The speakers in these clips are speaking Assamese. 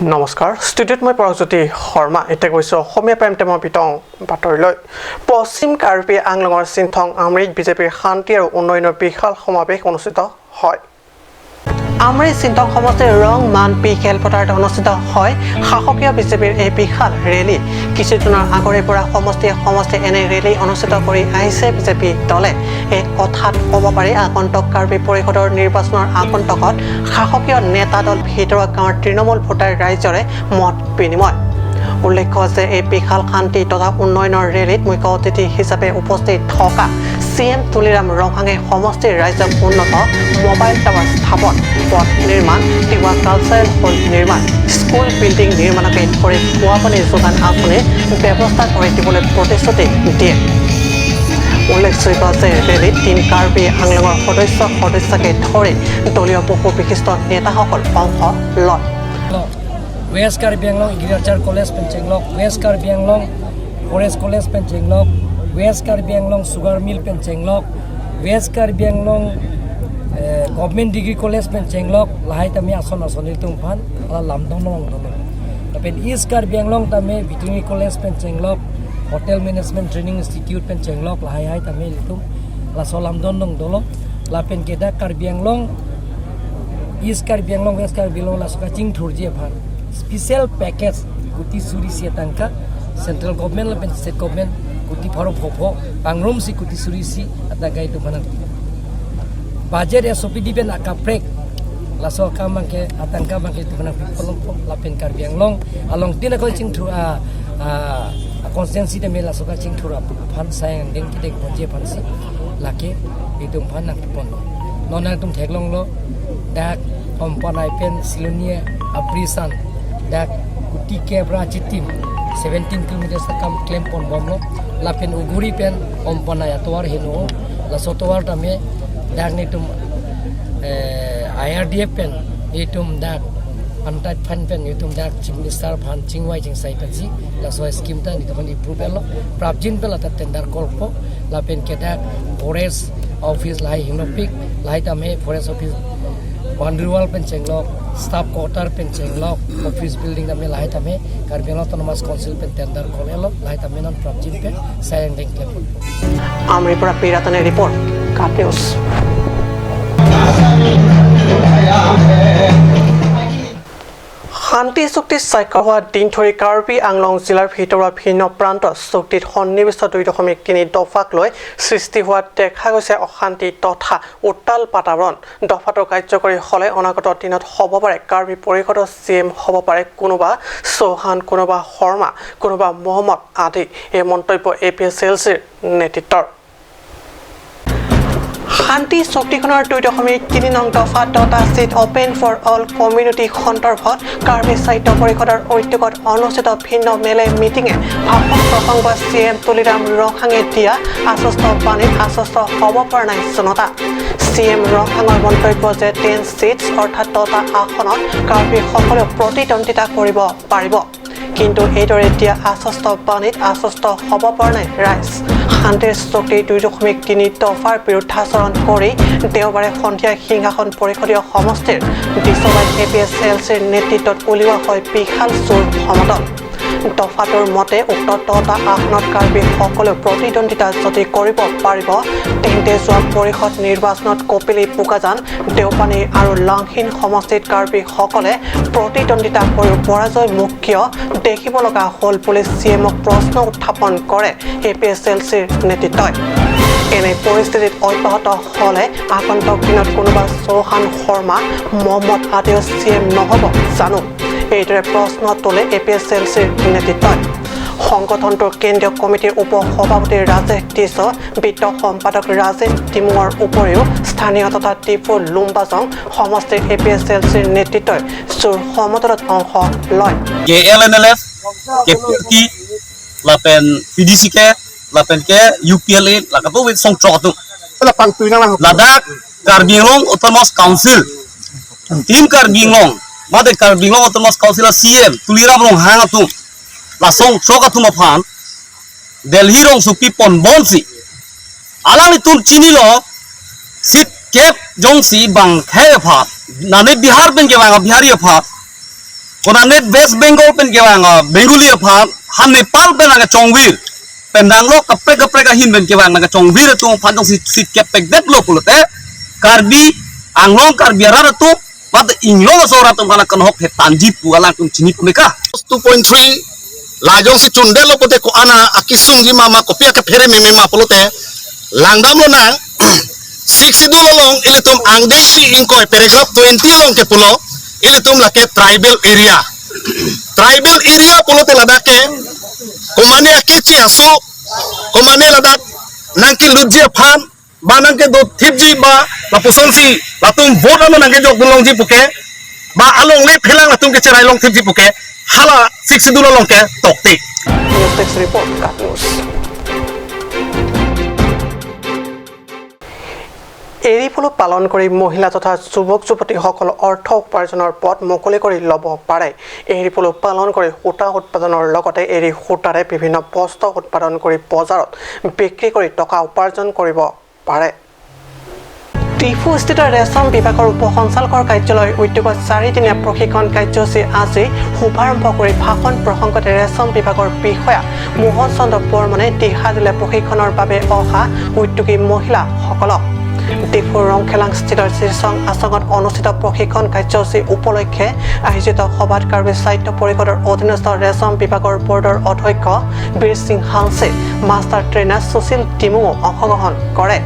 নমস্কাৰ ষ্টুডিঅ'ত মই পৰজ্যোতি শৰ্মা এতিয়া কৈছোঁ অসমীয়া প্ৰাইম টাইমৰ বিতং বাতৰিলৈ পশ্চিম কাৰ্বি আংলঙৰ চিনথং আমৰিত বিজেপিৰ শান্তি আৰু উন্নয়নৰ বিশাল সমাৱেশ অনুষ্ঠিত হয় আমৰিত চিনথং সমষ্টিৰ ৰং মান পি খেলপথাৰত অনুষ্ঠিত হয় শাসকীয় বিজেপিৰ এই বিশাল ৰেলী কিছুদিনৰ আগৰে পৰা সমষ্টি এনে ৰেলী অনুষ্ঠিত কৰি আহিছে বিজেপি দলে এই কথাত ক'ব পাৰি আগন্তুক কাৰ্বি পৰিষদৰ নিৰ্বাচনৰ আগন্তুকত শাসকীয় নেতা দল ভিতৰুৱা গাঁৱৰ তৃণমূল ভোটাৰ ৰাইজৰে মত বিনিময় উল্লেখ্য যে এই বিশাল শান্তি তথা উন্নয়নৰ ৰেলীত মুখ্য অতিথি হিচাপে উপস্থিত থকা CM তুলিৰাম ৰংহাঙে সমষ্টিৰ ৰাইজক উন্নত মোবাইল টাৱাৰ স্থাপন পথ নিৰ্মাণ তিৱা কালচাৰেল হল নিৰ্মাণ স্কুল বিল্ডিং নিৰ্মাণকে ধৰি খোৱা পানীৰ যোগান আঁচনিৰ ব্যৱস্থা কৰি দিবলৈ প্ৰতিশ্ৰুতি দিয়ে উল্লেখযোগ্য যে ৰেলীত টিম কাৰ্বি আংলঙৰ সদস্যকে ধৰি দলীয় বহু বিশিষ্ট নেতাসকল অংশ লয় West Karbi Anglong Agriculture College Penchenglok, West Karbi Anglong Forest College Penchenglok, West Karbi Anglong Sugar Mill Penchenglok, West Karbi Anglong Government Degree College Penchenglok, lahai tami ason tungpan, ala lamdong nong dolok. Tapi East Karbi Anglong tami Veterinary College Penchenglok, Hotel Management Training Institute Penchenglok, lahai tami litung, la so lamdong nong dolok, la pen keda Karbi Anglong, East Karbi Anglong, West Karbi Anglong la suka cing thurji aphan. Special package kuti suri siatangka central government la state government kuti pharo phopho pangrom si kuti suri si atagai tu banan budget SOP dipen akaprek laso kamangke atangka bangke tu banan polong la pen Karbi Anglong along tina ko ching thu constituency de mela soka ching thura phan sayang deng kidek bonje phan si lake idum phan nak pon nona tum theklong lo dak ompanai pen silonia aprisan dak kuti kebra chitim 17 kilometers takam claim pon bomlo la pen uguri pen ompana atwar hino la sotwar tame dak nitum IRDF pen itum dak antat fan pen itum dak chimnistar phan chingwai jing sai pensi la so scheme ta nitum improve lo prabjin pel ta tender kolpo la pen kedak forest office lai hinopik lai tame forest office boundary wall Penchenglok, staff quarter Penchenglok, office building tame lahai tame Karbi Anglong Autonomous Council pen tender kolelo lahai tame non prabjin pen sayang deng klep. Amri pura piratane report Kateus. শান্তি চুক্তিত স্বাক্ষৰ হোৱা দিন ধৰি কাৰ্বি আংলং জিলাৰ ভিতৰুৱা ভিন্ন প্ৰান্তত চুক্তিত সন্নিৱিষ্ট 2.3 দফাক লৈ সৃষ্টি হোৱা দেখা গৈছে অশান্তি তথা উত্তাল বাতাবৰণ দফাটো কাৰ্যকৰী হ'লে অনাগত দিনত হ'ব পাৰে কাৰ্বি পৰিষদৰ CM হ'ব পাৰে কোনোবা চৌহান কোনোবা শৰ্মা কোনোবা মহম্মদ আদি এই মন্তব্য APSLCৰ নেতৃত্বৰ শান্তি চুক্তিখনৰ 2.3 নং দফা তথা seat open for all community সন্দৰ্ভত কাৰ্বি সাহিত্য পৰিষদৰ ঐক্যত অনুষ্ঠিত ভিন্ন মেলে মিটিঙে ভাষণ প্ৰসংগ CM তুলিৰাম ৰংহাঙে দিয়া আশ্বস্ত বাণীত আশ্বস্ত হ'ব পৰা নাই জনতা CM ৰংহাঙৰ মন্তব্য যে 10 চিটছ অৰ্থাৎ তথা আসনত কাৰ্বি সকলো প্ৰতিদ্বন্দ্বিতা কৰিব পাৰিব কিন্তু এইদৰে দিয়া আশ্বস্ত বাণীত আশ্বস্ত হ'ব পৰা নাই ৰাইজ শান্তিৰ চুক্তি 2.3 দফাৰ বিৰুদ্ধাচৰণ কৰি দেওবাৰে সন্ধিয়া সিংহাসন পৰিষদীয় সমষ্টিৰ বিশ্ববাদ APSLCৰ নেতৃত্বত উলিওৱা হয় বিশাল চোৰ সমদল দফাটোৰ মতে উক্ত তথা আসনত কাৰ্বি সকলো প্ৰতিদ্বন্দ্বিতা যদি কৰিব পাৰিব তেন্তে যোৱা পৰিষদ নিৰ্বাচনত কপিলি পোকাজান দেওপানী আৰু লাংহিন সমষ্টিত কাৰ্বি সকলে প্ৰতিদ্বন্দ্বিতা কৰি পৰাজয় মুখ কিয় দেখিব লগা হ'ল বুলি CMক প্ৰশ্ন উত্থাপন কৰে APSLCৰ নেতৃত্বই এনে পৰিস্থিতিত অব্যাহত হ'লে আগন্তুক দিনত কোনোবা চৌহান শৰ্মা মহম্মদ আদিও CM নহ'ব জানো এইদৰে প্ৰশ্ন তোলে APSLCৰ নেতৃত্বই সংগঠনটোৰ কেন্দ্ৰীয় কমিটিৰ উপসভাপতি ৰাজেশ টিছ বিত্ত সম্পাদক ৰাজেন টিমুৰ উপৰিও স্থানীয় তথা টিপু লুম্বাজং সমষ্টিৰ APSLCৰ নেতৃত্বই চোৰ সমদলত অংশ লয় LNLF KPT lapen PDCK lapen ke UPLA lakato with song trotu ladak Karbi Anglong Autonomous Council tim Karbi Anglong made Karbi Anglong Autonomous Council CM tuliram ronghaङ tu lasong choka tu maphan Delhi rong supi pon bonsi alang itun chini lo sit kep jongsi bang khe phat nane Bihar ben ke bang Bihari phat Konanet West Bengal pen kewang Bengali apha han Nepal pen naga chongwir pendang lo kapre ka hin pen kewang naga chongwir tu phanjong sit kepek det lo pulote Karbi anglong Karbi ara tu mat inglong sora tu kana kan hok he tanjip wala tum chini pumeka 2.3 lajong si chundel lo pote ko ana akisung ji mama kopia ke phere meme ma polote langdam lo nang 6 dulo long ilitum angdesi ingko paragraph 20 long ke pulo ilitum lake tribal area polote ladake komane akichi asu komane ladak nangki lujje phan ba nangke do thipji ba la pusonsi latum vote ano nangke jok dulong ji puke ba along le phelang latum ke cherai long thipji puke hala 6 dulo long ke tokti News Desk Report Cut News এৰিফুলো পালন কৰি মহিলা তথা যুৱক যুৱতীসকল অৰ্থ উপাৰ্জনৰ পথ মুকলি কৰি ল'ব পাৰে এৰিফুলো পালন কৰি সূতা উৎপাদনৰ লগতে এৰি সূতাৰে বিভিন্ন বস্ত্ৰ উৎপাদন কৰি বজাৰত বিক্ৰী কৰি টকা উপাৰ্জন কৰিব পাৰে টিফুস্থিত ৰেশম বিভাগৰ উপ সঞ্চালকৰ কাৰ্যালয়ৰ উদ্যোগত 4 দিনীয়া প্ৰশিক্ষণ কাৰ্যসূচী আজি শুভাৰম্ভ কৰি ভাষণ প্ৰসংগত ৰেশম বিভাগৰ বিষয়া মোহন চন্দ্ৰ বৰ্মনে দিহা দিলে প্ৰশিক্ষণৰ বাবে অহা উদ্যোগী মহিলাসকলক টিফুৰ ৰংখেলাংস্থিত শ্ৰীচং আছঙত অনুষ্ঠিত প্ৰশিক্ষণ কাৰ্যসূচী উপলক্ষে আয়োজিত সভাত কাৰ্বি সাহিত্য পৰিষদৰ অধীনস্থ ৰেশম বিভাগৰ বৰ্ডৰ অধ্যক্ষ বীৰ সিং হাংছে মাষ্টাৰ ট্ৰেইনাৰ সুশীল টিমুও অংশগ্ৰহণ কৰে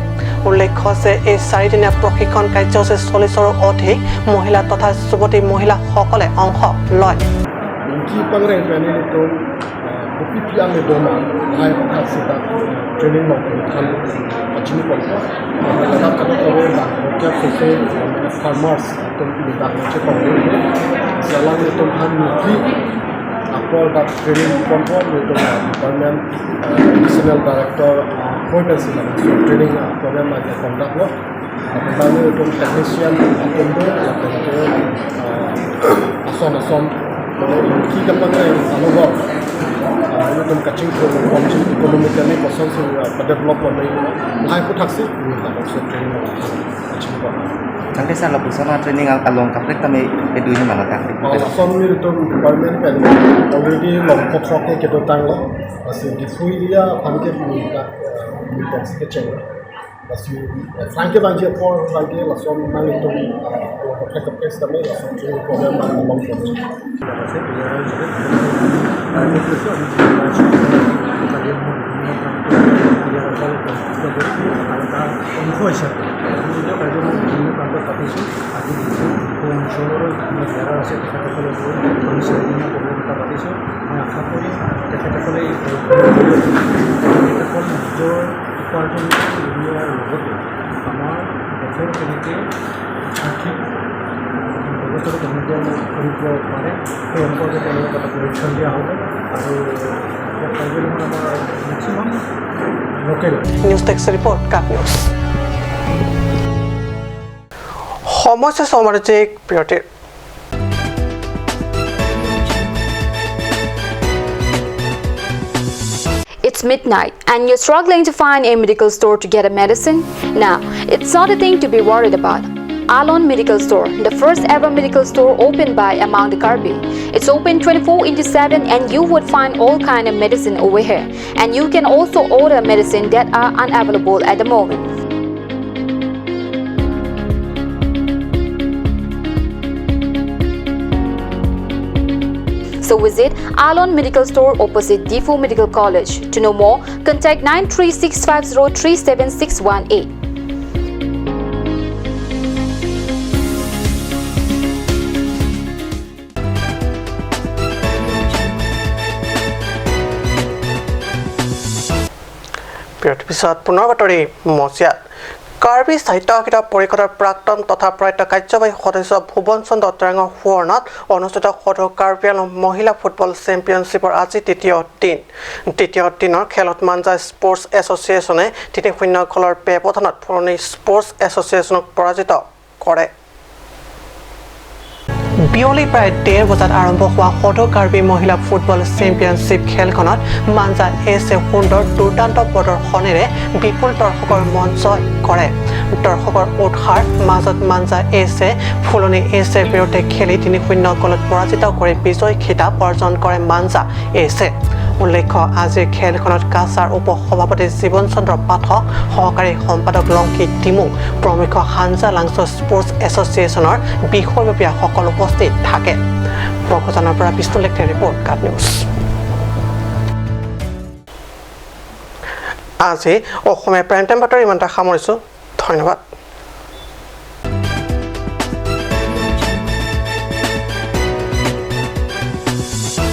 উল্লেখ্য যে এই 4 দিনীয়া প্ৰশিক্ষণ কাৰ্যসূচী 40ৰো অধিক মহিলা তথা যুৱতী মহিলাসকলে অংশ লয় Pipiang le doma hai ka sita training mo kan achini ko la ka to ko la ka se farmers to ni da che ko sala ni to han ni apor da training konpo ni to government national director hoital sila training program ma conduct lo apna ni to technician kondo la ko ason ki kam na anubhav Ini kacing komisi ekonomi kami kosong sih develop kami hai pun taksi maksud training kacing kok. Nanti saya lebih sana training along kaprik kami peduli mana tak? Kosong ni itu government kan already long kontraknya kita tanggal masih di dia panggil di taksi kecil. Masih frankie banjir for lagi langsung mang itu kontrak kami langsung training program long kontrak. News Desk Report Cut News সমস্যা সমালোচক বিৰতিৰ It's midnight and you're struggling to find a medical store to get a medicine? Now, it's not a thing to be worried about. Alon Medical Store, the first ever medical store opened by Among the Karbi. It's open 24/7 and you would find all kind of medicine over here. And you can also order medicine that are unavailable at the moment. So visit Alon Medical Store opposite Defu Medical College. To know more, contact 936503761. পিছত পুনৰ বাতৰি মচিয়াত কাৰ্বি সাহিত্য কিতাপ পৰিষদৰ প্ৰাক্তন তথা প্ৰয়াত কাৰ্যবাহী সদস্য ভুৱন চন্দ্ৰ টেঙৰ সোঁৱৰণত অনুষ্ঠিত সদৌ কাৰ্বি আংলং মহিলা ফুটবল চেম্পিয়নশ্বিপৰ আজি তৃতীয় দিনৰ খেলত মাঞ্জা স্পৰ্টছ এছ'চিয়েশ্যনে 3-0 গোলৰ ব্যৱধানত পুৰণি স্পৰ্টছ এছ'চিয়েশ্যনক পৰাজিত কৰে বিয়লি প্ৰায় 1:30 বজাত আৰম্ভ হোৱা সদৌ কাৰ্বি মহিলা ফুটবল চেম্পিয়নশ্বিপ খেলখনত মাঞ্জা এছে সুন্দৰ দুৰ্দান্ত প্ৰদৰ্শনেৰে বিপুল দৰ্শকৰ মন জয় কৰে দৰ্শকৰ উৎসাহৰ মাজত মাঞ্জা এছে ফুলনি এছে বিৰুদ্ধে খেলি 3-0 গলত পৰাজিত কৰি বিজয় খিতাপ অৰ্জন কৰে মাঞ্জা এছে উল্লেখ্য আজিৰ খেলখনত কাছাৰ উপ সভাপতি জীৱন চন্দ্ৰ পাঠক সহকাৰী সম্পাদক লংকি টিমুং প্ৰমুখ হাঞ্জা লাংছ স্পৰ্টছ এছ'চিয়েশ্যনৰ বিষয়ববীয়াসকল উপস্থিত থাকে বকজানৰ পৰা বিষ্ণু লেখৰ ৰিপৰ্ট কাট নিউজ আজি অসমীয়া প্ৰাইম টাইম বাতৰি ইমানটা সামৰিছোঁ ধন্যবাদ